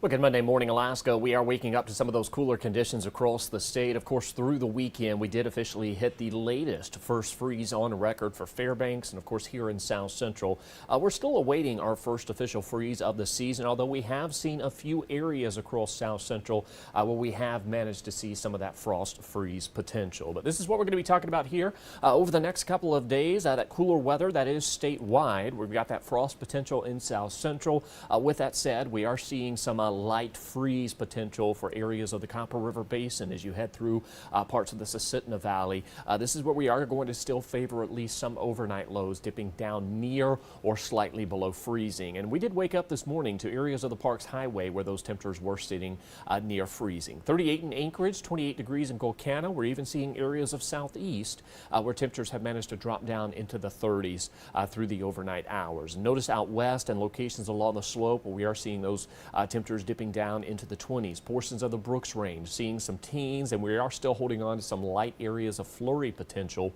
Look at Monday morning, Alaska. We are waking up to some of those cooler conditions across the state. Of course, through the weekend, we did officially hit the latest first freeze on record for Fairbanks and, of course, here in South Central. We're still awaiting our first official freeze of the season, although we have seen a few areas across South Central where we have managed to see some of that frost freeze potential. But this is what we're going to be talking about here over the next couple of days. That cooler weather that is statewide. We've got that frost potential in South Central. With that said, we are seeing some light freeze potential for areas of the Copper River Basin as you head through parts of the Susitna Valley. This is where we are going to still favor at least some overnight lows dipping down near or slightly below freezing. And we did wake up this morning to areas of the Parks Highway where those temperatures were sitting near freezing. 38 in Anchorage, 28 degrees in Golcana. We're even seeing areas of southeast where temperatures have managed to drop down into the 30s through the overnight hours. Notice out west and locations along the slope where we are seeing those temperatures dipping down into the 20s. Portions of the Brooks Range seeing some teens, and we are still holding on to some light areas of flurry potential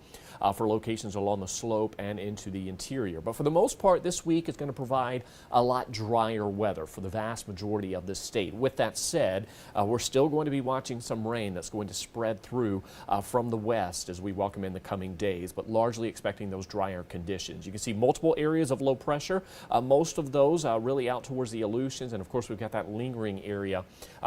for locations along the slope and into the interior. But for the most part, this week is going to provide a lot drier weather for the vast majority of this state. With that said, we're still going to be watching some rain that's going to spread through from the west as we welcome in the coming days, but largely expecting those drier conditions. You can see multiple areas of low pressure, most of those really out towards the Aleutians, and of course we've got that lingering area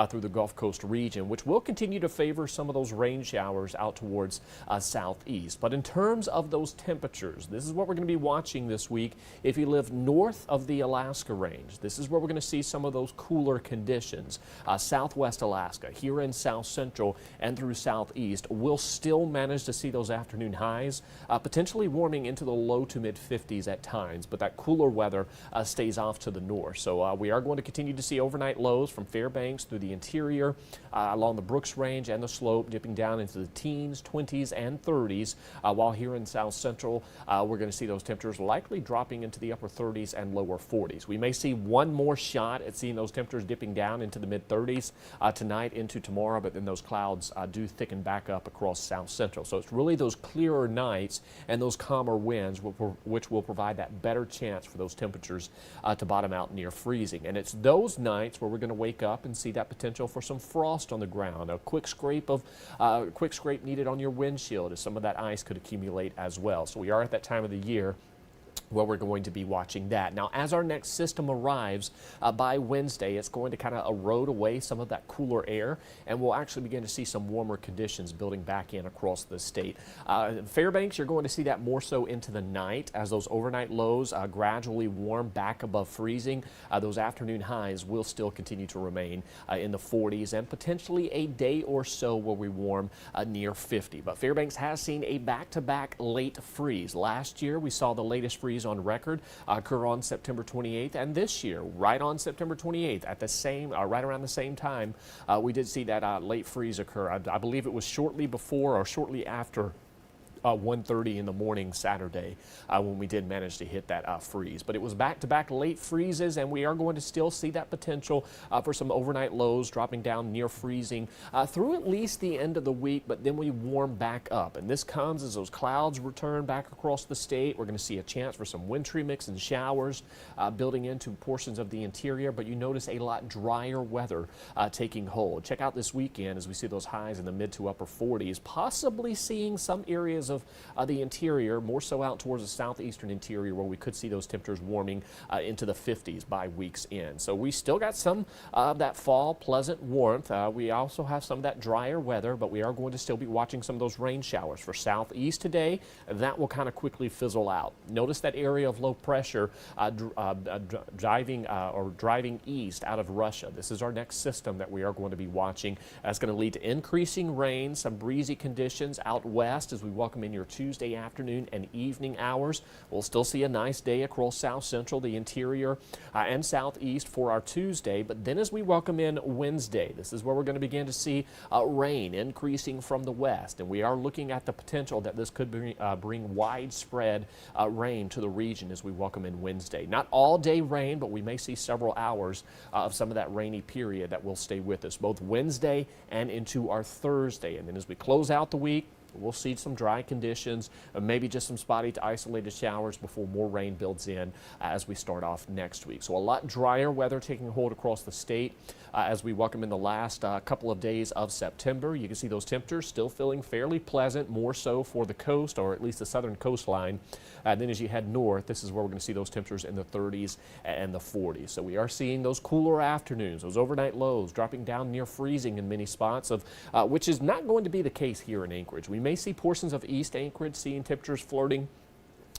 through the Gulf Coast region, which will continue to favor some of those rain showers out towards southeast. But in terms of those temperatures, this is what we're going to be watching this week. If you live north of the Alaska range, this is where we're going to see some of those cooler conditions. Southwest Alaska, here in South Central and through southeast, we'll still manage to see those afternoon highs, potentially warming into the low to mid 50s at times, but that cooler weather stays off to the north. So we are going to continue to see overnight lows from Fairbanks through the interior, along the Brooks Range and the slope, dipping down into the teens, 20s, and 30s, while here in South Central, we're going to see those temperatures likely dropping into the upper 30s and lower 40s. We may see one more shot at seeing those temperatures dipping down into the mid 30s tonight into tomorrow, but then those clouds do thicken back up across South Central. So it's really those clearer nights and those calmer winds which will provide that better chance for those temperatures to bottom out near freezing. And it's those nights where we're going to wake up and see that potential for some frost on the ground, a quick scrape needed on your windshield as some of that ice could accumulate as well. So we are at that time of the year where we're going to be watching that. Now, as our next system arrives by Wednesday, it's going to kind of erode away some of that cooler air, and we'll actually begin to see some warmer conditions building back in across the state. Fairbanks, you're going to see that more so into the night as those overnight lows gradually warm back above freezing. Those afternoon highs will still continue to remain in the 40s and potentially a day or so where we warm near 50. But Fairbanks has seen a back-to-back late freeze. Last year, we saw the latest freeze on record occur on September 28th, and this year, right on September 28th, at the same, right around the same time, we did see that late freeze occur. I believe it was shortly before or shortly after 1:30 in the morning Saturday when we did manage to hit that freeze. But it was back-to-back late freezes, and we are going to still see that potential for some overnight lows dropping down near freezing through at least the end of the week, but then we warm back up. And this comes as those clouds return back across the state. We're going to see a chance for some wintry mix and showers building into portions of the interior, but you notice a lot drier weather taking hold. Check out this weekend as we see those highs in the mid to upper 40s, possibly seeing some areas of the interior, more so out towards the southeastern interior, where we could see those temperatures warming into the 50s by week's end. So we still got some of that fall pleasant warmth. We also have some of that drier weather, but we are going to still be watching some of those rain showers for southeast today. That will kind of quickly fizzle out. Notice that area of low pressure driving east out of Russia. This is our next system that we are going to be watching. That's going to lead to increasing rain, some breezy conditions out west as we welcome in your Tuesday afternoon and evening hours. We'll still see a nice day across South Central, the interior, and southeast for our Tuesday. But then as we welcome in Wednesday, this is where we're going to begin to see rain increasing from the west. And we are looking at the potential that this could bring widespread rain to the region as we welcome in Wednesday. Not all day rain, but we may see several hours of some of that rainy period that will stay with us both Wednesday and into our Thursday. And then as we close out the week, We'll see some dry conditions, maybe just some spotty to isolated showers before more rain builds in as we start off next week. So a lot drier weather taking hold across the state as we welcome in the last couple of days of September. You can see those temperatures still feeling fairly pleasant, more so for the coast, or at least the southern coastline. And then as you head north, this is where we're going to see those temperatures in the 30s and the 40s. So we are seeing those cooler afternoons, those overnight lows dropping down near freezing in many spots, which is not going to be the case here in Anchorage. We may see portions of East Anchorage seeing temperatures flirting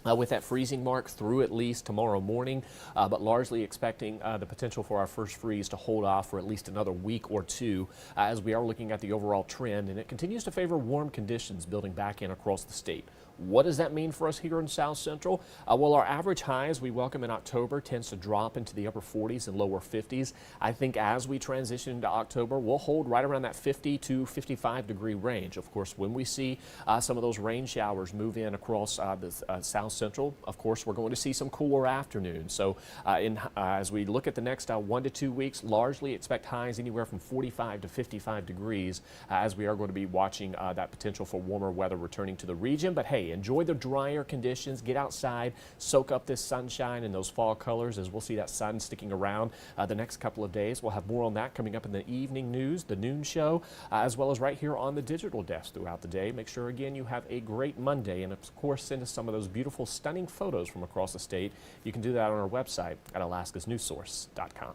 with that freezing mark through at least tomorrow morning, but largely expecting the potential for our first freeze to hold off for at least another week or two as we are looking at the overall trend, and it continues to favor warm conditions building back in across the state. What does that mean for us here in South Central? Well, our average highs we welcome in October tends to drop into the upper 40s and lower 50s. I think as we transition into October, we'll hold right around that 50 to 55 degree range. Of course, when we see some of those rain showers move in across the South Central, of course, we're going to see some cooler afternoons. So as we look at the next 1 to 2 weeks, largely expect highs anywhere from 45 to 55 degrees as we are going to be watching that potential for warmer weather returning to the region. But hey, enjoy the drier conditions, get outside, soak up this sunshine and those fall colors as we'll see that sun sticking around the next couple of days. We'll have more on that coming up in the evening news, the noon show, as well as right here on the digital desk throughout the day. Make sure again you have a great Monday, and of course send us some of those beautiful, stunning photos from across the state. You can do that on our website at alaskasnewssource.com.